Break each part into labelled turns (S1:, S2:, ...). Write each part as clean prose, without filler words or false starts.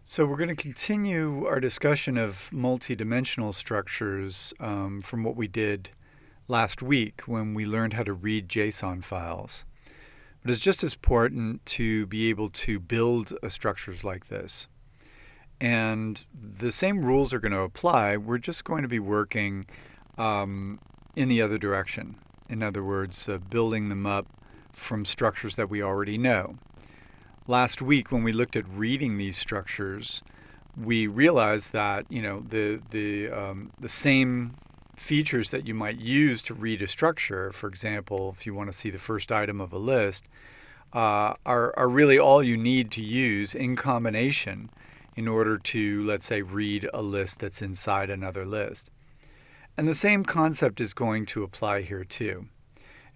S1: So we're going to continue our discussion of multidimensional structures from what we did last week when we learned how to read JSON files. But it's just as important to be able to build structures like this. And the same rules are going to apply. We're just going to be working in the other direction. In other words, building them up from structures that we already know. Last week, when we looked at reading these structures, we realized that the same features that you might use to read a structure, for example, if you want to see the first item of a list, are really all you need to use in combination in order to, let's say, read a list that's inside another list. And the same concept is going to apply here too.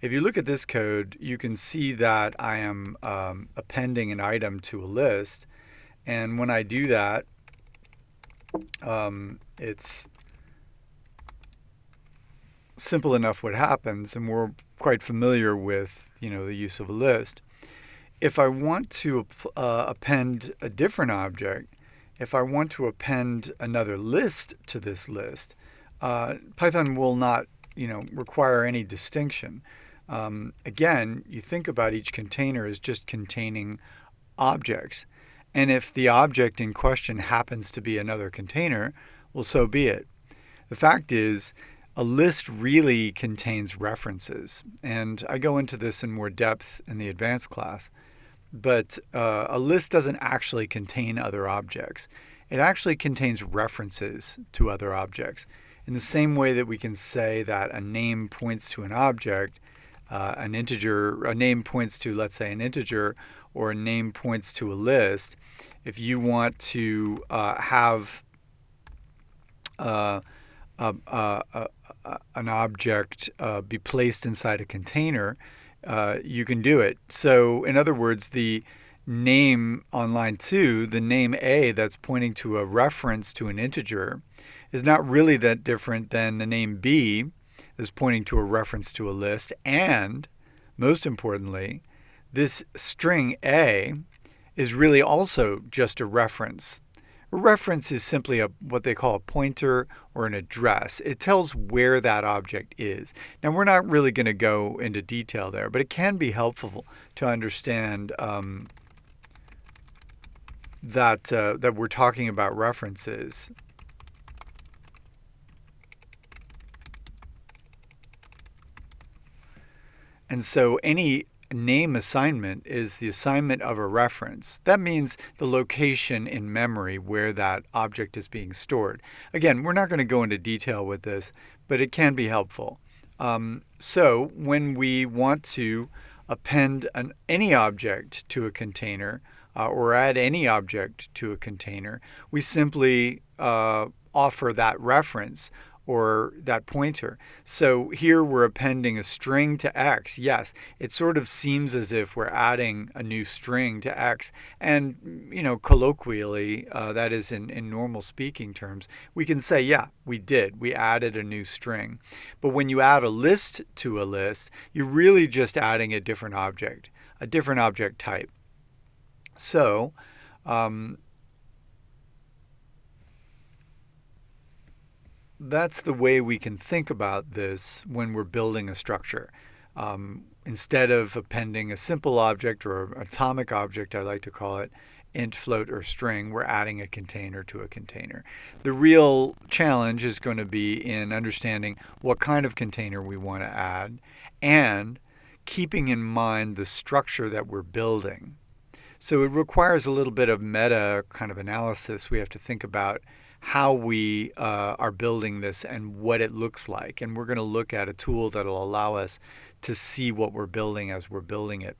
S1: If you look at this code, you can see that I am appending an item to a list. And when I do that, it's simple enough what happens, and we're quite familiar with the use of a list. If I want to append a different object, if I want to append another list to this list, Python will not require any distinction. Again, you think about each container as just containing objects. And if the object in question happens to be another container, well, so be it. The fact is, a list really contains references. And I go into this in more depth in the advanced class. But a list doesn't actually contain other objects. It actually contains references to other objects. In the same way that we can say that a name points to an object, a name points to, let's say, an integer, or a name points to a list. If you want to have an object be placed inside a container, you can do it. So in other words, the name on line 2, the name A that's pointing to a reference to an integer, is not really that different than the name B is pointing to a reference to a list. And most importantly, this string A is really also just a reference. A reference is simply what they call a pointer or an address. It tells where that object is. Now, we're not really going to go into detail there, but it can be helpful to understand that we're talking about references. And so any name assignment is the assignment of a reference. That means the location in memory where that object is being stored. Again, we're not going to go into detail with this, but it can be helpful. So when we want to append any object to a container or add any object to a container, we simply offer that reference or that pointer. So here we're appending a string to X. Yes, it sort of seems as if we're adding a new string to X. And, colloquially, that is in normal speaking terms, we can say, yeah, we did. We added a new string. But when you add a list to a list, you're really just adding a different object type. So, that's the way we can think about this when we're building a structure. Instead of appending a simple object or an atomic object, I like to call it, int, float, or string, we're adding a container to a container. The real challenge is going to be in understanding what kind of container we want to add and keeping in mind the structure that we're building. So it requires a little bit of meta kind of analysis. We have to think about how we are building this and what it looks like. And we're going to look at a tool that will allow us to see what we're building as we're building it.